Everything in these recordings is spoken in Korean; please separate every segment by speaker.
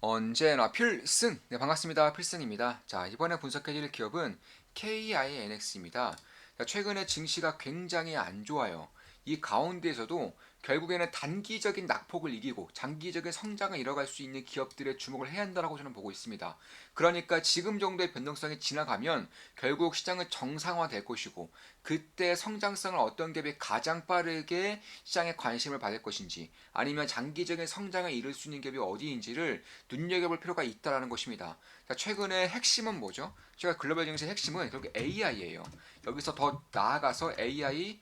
Speaker 1: 언제나 필승! 네, 반갑습니다. 필승입니다. 자, 이번에 분석해드릴 기업은 KINX입니다. 자, 최근에 증시가 굉장히 안 좋아요. 이 가운데에서도 결국에는 단기적인 낙폭을 이기고 장기적인 성장을 이뤄갈 수 있는 기업들에 주목을 해야 한다고 저는 보고 있습니다. 그러니까 지금 정도의 변동성이 지나가면 결국 시장은 정상화될 것이고 그때 성장성을 어떤 기업이 가장 빠르게 시장의 관심을 받을 것인지 아니면 장기적인 성장을 이룰 수 있는 기업이 어디인지를 눈여겨볼 필요가 있다는 것입니다. 자, 최근에 핵심은 뭐죠? 제가 글로벌 증시의 핵심은 결국 AI예요. 여기서 더 나아가서 AI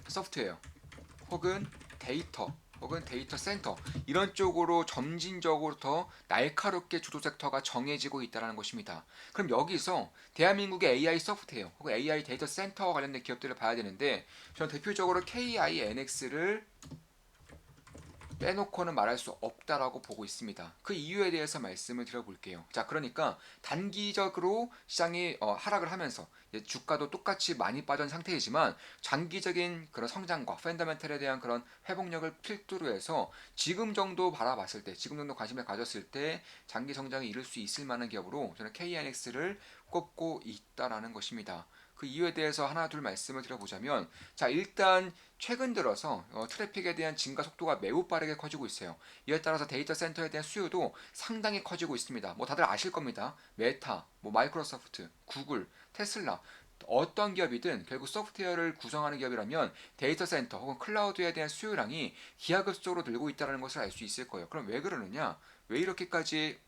Speaker 1: 소프트웨어 혹은 데이터 혹은 데이터 센터 이런 쪽으로 점진적으로 더 날카롭게 주도 섹터가 정해지고 있다는 것입니다. 그럼 여기서 대한민국의 AI 소프트웨어 혹은 AI 데이터 센터와 관련된 기업들을 봐야 되는데 저는 대표적으로 KINX를 빼놓고는 말할 수 없다라고 보고 있습니다. 그 이유에 대해서 말씀을 드려볼게요. 자, 그러니까 단기적으로 시장이 하락을 하면서 주가도 똑같이 많이 빠진 상태이지만 장기적인 그런 성장과 펀더멘털에 대한 그런 회복력을 필두로 해서 지금 정도 바라봤을 때, 지금 정도 관심을 가졌을 때 장기 성장을 이룰 수 있을 만한 기업으로 저는 KNX를 꼽고 있다라는 것입니다. 그 이유에 대해서 하나 둘 말씀을 드려보자면, 자, 일단 최근 들어서 트래픽에 대한 증가 속도가 매우 빠르게 커지고 있어요. 이에 따라서 데이터 센터에 대한 수요도 상당히 커지고 있습니다. 뭐 다들 아실 겁니다. 메타, 뭐 마이크로소프트, 구글, 테슬라 어떤 기업이든 결국 소프트웨어를 구성하는 기업이라면 데이터 센터 혹은 클라우드에 대한 수요량이 기하급수적으로 늘고 있다는 것을 알 수 있을 거예요. 그럼 왜 그러느냐? 왜 이렇게까지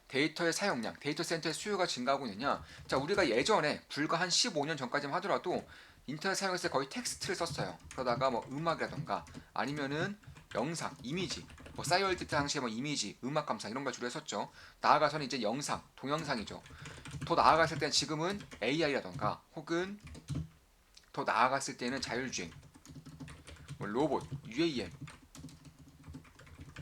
Speaker 1: 데이터의 사용량, 데이터 센터의 수요가 증가하고 있느냐? 자, 우리가 예전에 불과 한 15년 전까지만 하더라도 인터넷 사용했을 때 거의 텍스트를 썼어요. 그러다가 뭐 음악이라던가 아니면은 영상, 이미지, 뭐 싸이월드 때 당시에 뭐 이미지, 음악 감상 이런 걸 주로 했었죠. 나아가서는 이제 영상, 동영상이죠. 더 나아갔을 때는 지금은 AI라던가 혹은 더 나아갔을 때는 자율주행, 뭐 로봇, UAM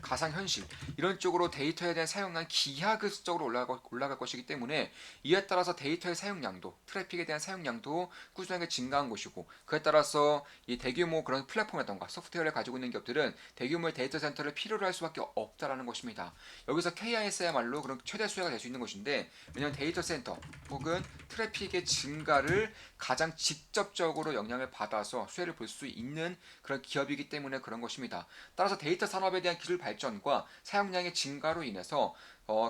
Speaker 1: 가상현실 이런 쪽으로 데이터에 대한 사용량이 기하급수적으로 올라갈 것이기 때문에 이에 따라서 데이터의 사용량도 트래픽에 대한 사용량도 꾸준하게 증가한 것이고 그에 따라서 이 대규모 그런 플랫폼이라던가 소프트웨어를 가지고 있는 기업들은 대규모의 데이터 센터를 필요로 할 수밖에 없다라는 것입니다. 여기서 KIS야말로 그런 최대 수요가 될 수 있는 것인데 왜냐하면 데이터 센터 혹은 트래픽의 증가를 가장 직접적으로 영향을 받아서 수혜를 볼 수 있는 그런 기업이기 때문에 그런 것입니다. 따라서 데이터 산업에 대한 기술 발전과 사용량의 증가로 인해서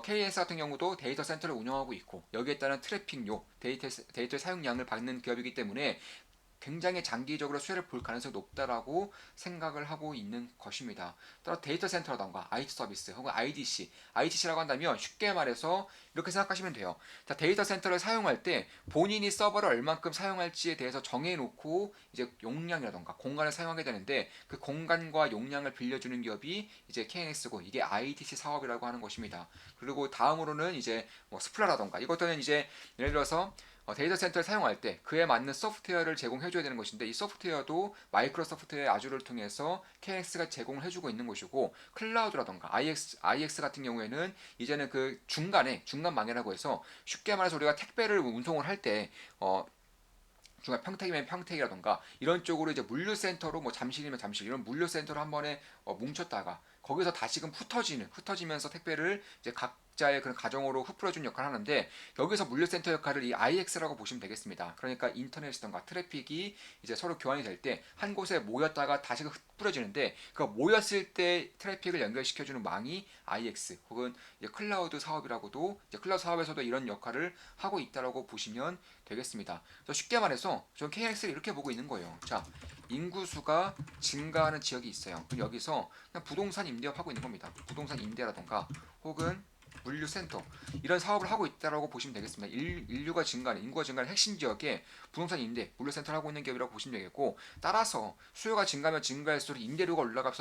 Speaker 1: KS 같은 경우도 데이터 센터를 운영하고 있고 여기에 따른 트래픽료, 데이터 사용량을 받는 기업이기 때문에 굉장히 장기적으로 수혜를 볼 가능성이 높다라고 생각을 하고 있는 것입니다. 따라 데이터 센터라던가 IT 서비스 혹은 IDC라고 한다면 쉽게 말해서 이렇게 생각하시면 돼요. 자, 데이터 센터를 사용할 때 본인이 서버를 얼만큼 사용할지에 대해서 정해놓고 이제 용량이라던가 공간을 사용하게 되는데 그 공간과 용량을 빌려주는 기업이 이제 KNX고 이게 IDC 사업이라고 하는 것입니다. 그리고 다음으로는 이제 뭐 스플라라던가 이것들은 이제 예를 들어서 데이터 센터를 사용할 때 그에 맞는 소프트웨어를 제공해줘야 되는 것인데 이 소프트웨어도 마이크로소프트의 아주를 통해서 KX가 제공을 해주고 있는 것이고 클라우드라던가 IX 같은 경우에는 이제는 그 중간망이라고 해서 쉽게 말해서 우리가 택배를 운송을 할때 중간 평택이면 평택이라던가 이런 쪽으로 이제 물류센터로 뭐 잠실이면 잠실 이런 물류센터로 한 번에 뭉쳤다가 거기서 다시금 흩어지면서 택배를 이제 각자의 그런 가정으로 흩뿌려주는 역할을 하는데 여기서 물류센터 역할을 이 IX라고 보시면 되겠습니다. 그러니까 인터넷이던가 트래픽이 이제 서로 교환이 될 때 한 곳에 모였다가 다시금 흩뿌려지는데 그 모였을 때 트래픽을 연결시켜주는 망이 IX 혹은 이제 클라우드 사업이라고도 이제 클라우드 사업에서도 이런 역할을 하고 있다라고 보시면 되겠습니다. 쉽게 말해서 저는 KNX를 이렇게 보고 있는 거예요. 자, 인구수가 증가하는 지역이 있어요. 그럼 여기서 그냥 부동산 임대업 하고 있는 겁니다. 부동산 임대라던가 혹은 물류센터 이런 사업을 하고 있다라고 보시면 되겠습니다. 인류가 증가하는 인구가 증가하는 핵심 지역에 부동산 임대, 물류센터를 하고 있는 기업이라고 보시면 되겠고 따라서 수요가 증가하면 증가할수록 임대료가 올라갈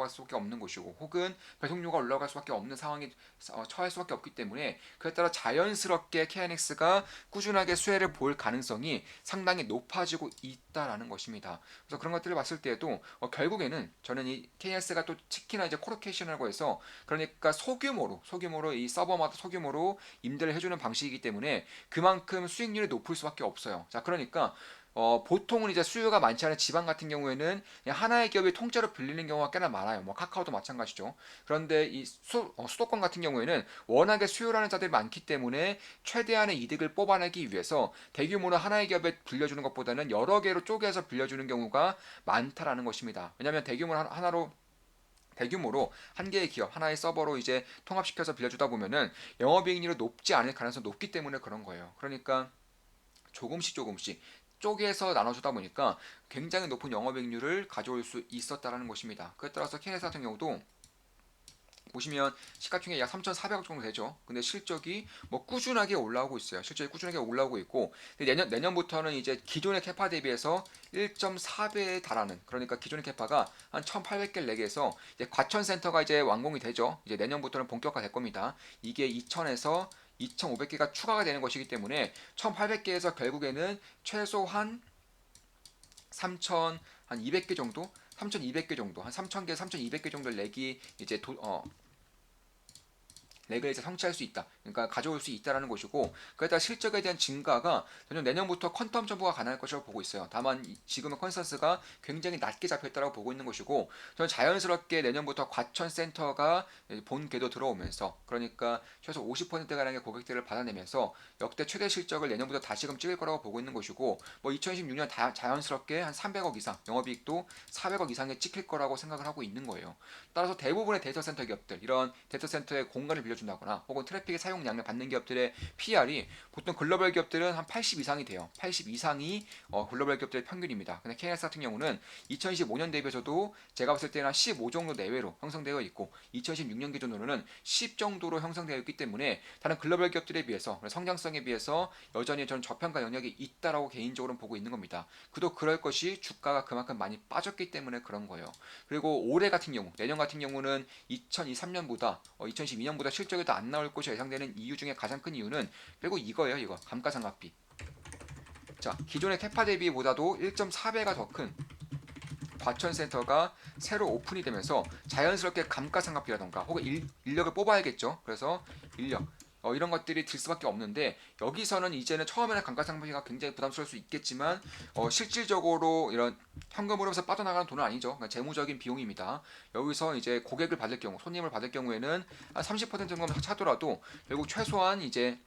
Speaker 1: 수밖에 없는 것이고 혹은 배송료가 올라갈 수밖에 없는 상황에 처할 수밖에 없기 때문에 그에 따라 자연스럽게 KNX가 꾸준하게 수혜를 볼 가능성이 상당히 높아지고 있다라는 것입니다. 그래서 그런 것들을 봤을 때에도 결국에는 저는 이 KS가 또 특히나 이제 코로케이션이라고 해서 그러니까 소규모로 이 서버마다 소규모로 임대를 해주는 방식이기 때문에 그만큼 수익률이 높을 수밖에 없어요. 자, 그러니까 보통은 이제 수요가 많지 않은 지방 같은 경우에는 그냥 하나의 기업이 통째로 빌리는 경우가 꽤나 많아요. 뭐 카카오도 마찬가지죠. 그런데 이 수도권 같은 경우에는 워낙에 수요라는 자들이 많기 때문에 최대한의 이득을 뽑아내기 위해서 대규모로 하나의 기업에 빌려주는 것보다는 여러 개로 쪼개서 빌려주는 경우가 많다라는 것입니다. 왜냐하면 대규모로 한 개의 기업, 하나의 서버로 이제 통합시켜서 빌려주다 보면은 영업이익률이 높지 않을 가능성이 높기 때문에 그런 거예요. 그러니까 조금씩 쪼개서 나눠주다 보니까 굉장히 높은 영업이익률을 가져올 수 있었다라는 것입니다. 그에 따라서 KNS 같은 경우도 보시면 시가총액 약 3,400억 정도 되죠. 근데 실적이 뭐 꾸준하게 올라오고 있어요. 실적이 꾸준하게 올라오고 있고 내년부터는 이제 기존의 캐파 대비해서 1.4배에 달하는, 그러니까 기존의 캐파가 한 1,800개를 내게 해서 이제 과천센터가 이제 완공이 되죠. 이제 내년부터는 본격화 될 겁니다. 이게 2,000에서 2,500개가 추가가 되는 것이기 때문에 1,800개에서 결국에는 최소한 3,000, 한 200개 정도, 3,200개 정도, 한 3,000개, 3,200개 정도 렉이 이제 렉을 이제 성취할 수 있다. 그러니까 가져올 수 있다라는 것이고, 그에 따라 실적에 대한 증가가 전혀 내년부터 퀀텀 점프가 가능할 것이라고 보고 있어요. 다만 지금의 컨센서스가 굉장히 낮게 잡혔다고 보고 있는 것이고, 저는 자연스럽게 내년부터 과천 센터가 본 궤도 들어오면서, 그러니까 최소 50%가량의 고객들을 받아내면서 역대 최대 실적을 내년부터 다시금 찍을 거라고 보고 있는 것이고, 뭐 2026년 자연스럽게 한 300억 이상, 영업이익도 400억 이상에 찍힐 거라고 생각을 하고 있는 거예요. 따라서 대부분의 데이터 센터 기업들, 이런 데이터 센터에 공간을 빌려준다거나 혹은 트래픽의 사용량을 받는 기업들의 PR이 보통 글로벌 기업들은 한 80 이상이 돼요. 80 이상이 글로벌 기업들의 평균입니다. 근데 KNS 같은 경우는 2025년 대비해서도 제가 봤을 때는 한 15 정도 내외로 형성되어 있고 2026년 기준으로는 10 정도로 형성되어 있기 때문에 다른 글로벌 기업들에 비해서 성장성에 비해서 여전히 저는 저평가 영역이 있다라고 개인적으로 보고 있는 겁니다. 그도 그럴 것이 주가가 그만큼 많이 빠졌기 때문에 그런 거예요. 그리고 올해 같은 경우, 내년 같은 경우는 2023년보다 2022년보다 실적이 더 안 나올 것이 예상되는 이유 중에 가장 큰 이유는 결국 이거예요. 이거 감가상각비. 자, 기존의 캐파 대비보다도 1.4배가 더 큰 과천센터가 새로 오픈이 되면서 자연스럽게 감가상각비라던가 혹은 인력을 뽑아야겠죠. 그래서 인력 이런 것들이 들 수밖에 없는데, 여기서는 이제는 처음에는 감가상각비가 굉장히 부담스러울 수 있겠지만 실질적으로 이런 현금 흐름에서 빠져나가는 돈은 아니죠. 그러니까 재무적인 비용입니다. 여기서 이제 고객을 받을 경우, 손님을 받을 경우에는 한 30% 정도 차더라도 결국 최소한 이제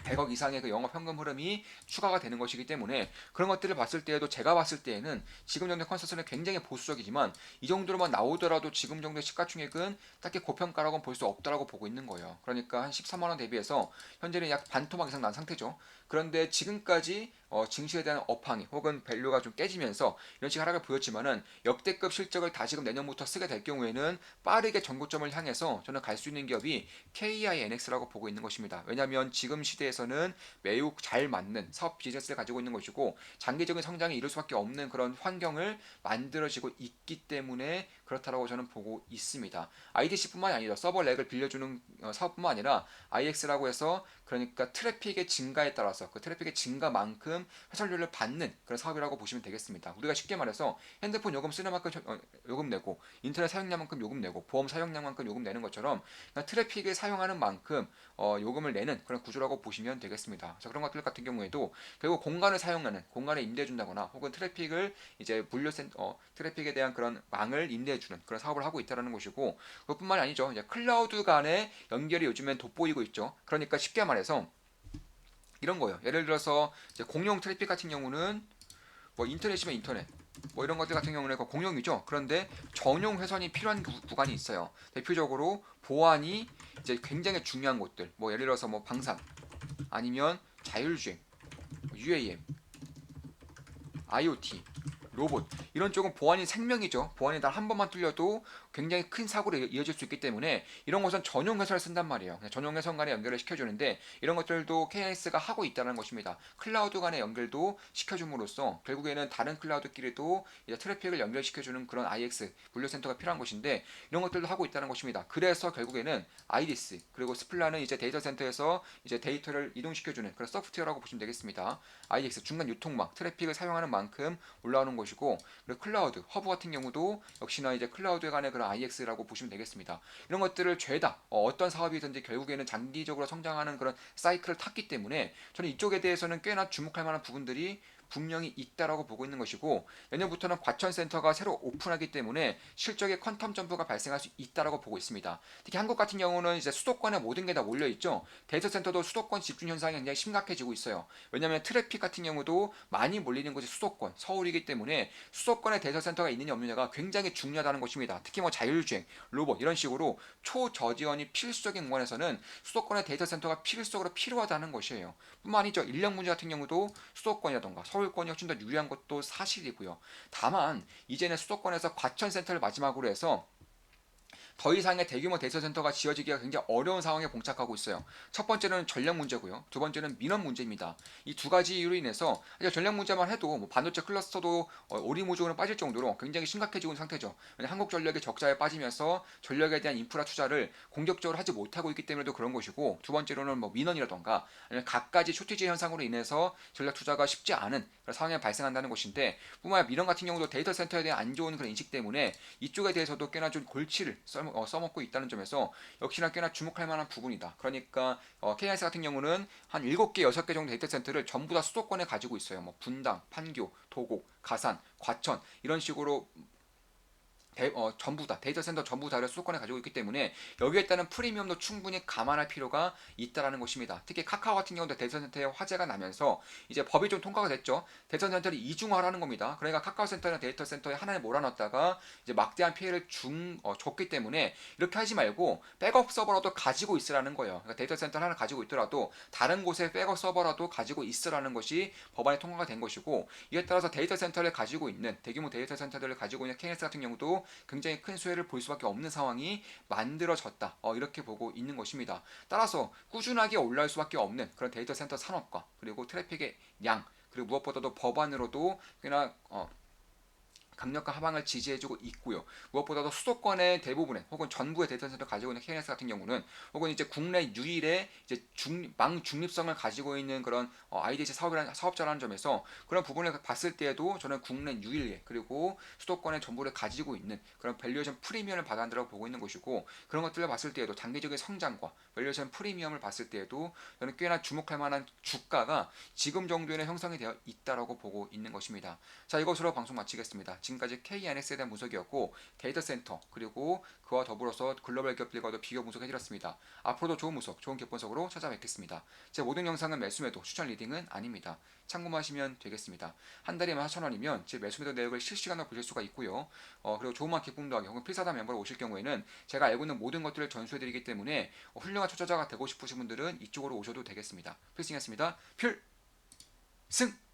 Speaker 1: 100억 이상의 그 영업 현금 흐름이 추가가 되는 것이기 때문에 그런 것들을 봤을 때에도, 제가 봤을 때에는 지금 정도의 컨센서스는 굉장히 보수적이지만 이 정도로만 나오더라도 지금 정도의 시가총액은 딱히 고평가라고는 볼 수 없다라고 보고 있는 거예요. 그러니까 한 13만 원 대비해서 현재는 약 반토막 이상 난 상태죠. 그런데 지금까지 증시에 대한 업황이 혹은 밸류가 좀 깨지면서 이런 식의 하락을 보였지만은 역대급 실적을 다시금 내년부터 쓰게 될 경우에는 빠르게 전고점을 향해서 저는 갈 수 있는 기업이 KINX라고 보고 있는 것입니다. 왜냐하면 지금 시대에서는 매우 잘 맞는 사업 비즈니스를 가지고 있는 것이고 장기적인 성장이 이룰 수밖에 없는 그런 환경을 만들어지고 있기 때문에 그렇다라고 저는 보고 있습니다. IDC뿐만이 아니라 서버 렉을 빌려주는 사업뿐만 아니라 IX라고 해서, 그러니까 트래픽의 증가에 따라서 그 트래픽의 증가만큼 회전료를 받는 그런 사업이라고 보시면 되겠습니다. 우리가 쉽게 말해서 핸드폰 요금 쓰는 만큼 요금 내고 인터넷 사용량만큼 요금 내고 보험 사용량만큼 요금 내는 것처럼 트래픽을 사용하는 만큼 요금을 내는 그런 구조라고 보시면 되겠습니다. 그래서 그런 것들 같은 경우에도 결국 공간을 사용하는, 공간을 임대해 준다거나 혹은 트래픽을 이제 트래픽에 대한 그런 망을 임대해 주는 그런 사업을 하고 있다는 것이고, 그것뿐만이 아니죠. 이제 클라우드 간의 연결이 요즘엔 돋보이고 있죠. 그러니까 쉽게 말해서 이런 거예요. 예를 들어서 이제 공용 트래픽 같은 경우는 뭐 인터넷이면 인터넷, 뭐 이런 것들 같은 경우는 공용이죠. 그런데 전용 회선이 필요한 구간이 있어요. 대표적으로 보안이 이제 굉장히 중요한 곳들, 뭐 예를 들어서 뭐 방산, 아니면 자율주행, UAM, IoT, 로봇, 이런 쪽은 보안이 생명이죠. 보안이 단 한 번만 뚫려도 굉장히 큰 사고로 이어질 수 있기 때문에 이런 것은 전용 회선을 쓴단 말이에요. 전용 회선 간에 연결을 시켜주는데 이런 것들도 KNS가 하고 있다는 것입니다. 클라우드 간의 연결도 시켜줌으로써 결국에는 다른 클라우드끼리도 이제 트래픽을 연결시켜주는 그런 IX 분류센터가 필요한 것인데 이런 것들도 하고 있다는 것입니다. 그래서 결국에는 아이디스 그리고 스플라는 이제 데이터 센터에서 이제 데이터를 이동시켜주는 그런 소프트웨어라고 보시면 되겠습니다. IX 중간 유통망 트래픽을 사용하는 만큼 올라오는 것이고, 그리고 클라우드 허브 같은 경우도 역시나 이제 클라우드 간의 그런 IX라고 보시면 되겠습니다. 이런 것들을 죄다 어떤 사업이든지 결국에는 장기적으로 성장하는 그런 사이클을 탔기 때문에 저는 이쪽에 대해서는 꽤나 주목할 만한 부분들이 분명히 있다라고 보고 있는 것이고, 내년부터는 과천센터가 새로 오픈하기 때문에 실적의 퀀텀 점프가 발생할 수 있다라고 보고 있습니다. 특히 한국 같은 경우는 이제 수도권에 모든 게 다 몰려 있죠. 데이터 센터도 수도권 집중 현상이 굉장히 심각해지고 있어요. 왜냐하면 트래픽 같은 경우도 많이 몰리는 곳이 수도권, 서울이기 때문에 수도권에 데이터 센터가 있느냐 없느냐가 굉장히 중요하다는 것입니다. 특히 뭐 자율주행, 로봇 이런 식으로 초저지원이 필수적인 공간에서는 수도권의 데이터 센터가 필수적으로 필요하다는 것이에요. 뿐만 아니죠. 인력 문제 같은 경우도 수도권이라던가 서울권이 훨씬 더 유리한 것도 사실이고요. 다만 이제는 수도권에서 과천센터를 마지막으로 해서 더 이상의 대규모 데이터 센터가 지어지기가 굉장히 어려운 상황에 봉착하고 있어요. 첫 번째는 전력 문제고요. 두 번째는 민원 문제입니다. 이 두 가지 이유로 인해서 전력 문제만 해도 뭐 반도체 클러스터도 오리무중으로 빠질 정도로 굉장히 심각해지고 있는 상태죠. 한국전력이 적자에 빠지면서 전력에 대한 인프라 투자를 공격적으로 하지 못하고 있기 때문에도 그런 것이고, 두 번째로는 뭐 민원이라던가 아니면 각가지 쇼티지 현상으로 인해서 전력 투자가 쉽지 않은 그런 상황이 발생한다는 것인데, 뿐만 아니라 민원 같은 경우도 데이터 센터에 대한 안 좋은 그런 인식 때문에 이쪽에 대해서도 꽤나 좀 골치를 써먹고 있다는 점에서 역시나 꽤나 주목할 만한 부분이다. 그러니까 KNS 같은 경우는 한 7개, 6개 정도 데이터 센터를 전부 다 수도권에 가지고 있어요. 뭐 분당, 판교, 도곡, 가산, 과천 이런 식으로 전부 다 데이터 센터 전부 다를 수도권에 가지고 있기 때문에 여기에 따른 프리미엄도 충분히 감안할 필요가 있다라는 것입니다. 특히 카카오 같은 경우도 데이터 센터에 화재가 나면서 이제 법이 좀 통과가 됐죠. 데이터 센터를 이중화하는 겁니다. 그러니까 카카오 센터나 데이터 센터에 하나에 몰아넣었다가 이제 막대한 피해를 줬기 때문에 이렇게 하지 말고 백업 서버라도 가지고 있으라는 거예요. 그러니까 데이터 센터 하나 가지고 있더라도 다른 곳에 백업 서버라도 가지고 있으라는 것이 법안에 통과가 된 것이고, 이에 따라서 데이터 센터를 가지고 있는 대규모 데이터 센터들을 가지고 있는 KNS 같은 경우도 굉장히 큰 수혜를 볼 수밖에 없는 상황이 만들어졌다. 이렇게 보고 있는 것입니다. 따라서 꾸준하게 올라올 수밖에 없는 그런 데이터 센터 산업과 그리고 트래픽의 양, 그리고 무엇보다도 법안으로도 꽤나 강력한 하방을 지지해주고 있고요. 무엇보다도 수도권의 대부분의 혹은 전부의 데이터 센터 가지고 있는 KNS 같은 경우는 혹은 이제 국내 유일의 이제 망 중립성을 가지고 있는 그런 IDC 사업자라는 점에서 그런 부분을 봤을 때에도 저는 국내 유일의 그리고 수도권의 전부를 가지고 있는 그런 밸류에이션 프리미엄을 받아들여 보고 있는 것이고, 그런 것들을 봤을 때에도 단기적인 성장과 밸류에이션 프리미엄을 봤을 때에도 저는 꽤나 주목할 만한 주가가 지금 정도에는 형성이 되어 있다라고 보고 있는 것입니다. 자, 이것으로 방송 마치겠습니다. 지금까지 KNS에 대한 분석이었고, 데이터 센터 그리고 그와 더불어서 글로벌 기업들과도 비교 분석해드렸습니다. 앞으로도 좋은 분석, 좋은 기업 분석으로 찾아뵙겠습니다. 제 모든 영상은 매수매도, 추천 리딩은 아닙니다. 참고만 하시면 되겠습니다. 한 달에 14,000원이면 제 매수매도 내역을 실시간으로 보실 수가 있고요. 그리고 좋은 마켓 공부하기 혹은 필사단 멤버로 오실 경우에는 제가 알고 있는 모든 것들을 전수해드리기 때문에 훌륭한 투자자가 되고 싶으신 분들은 이쪽으로 오셔도 되겠습니다. 필승이었습니다. 필승!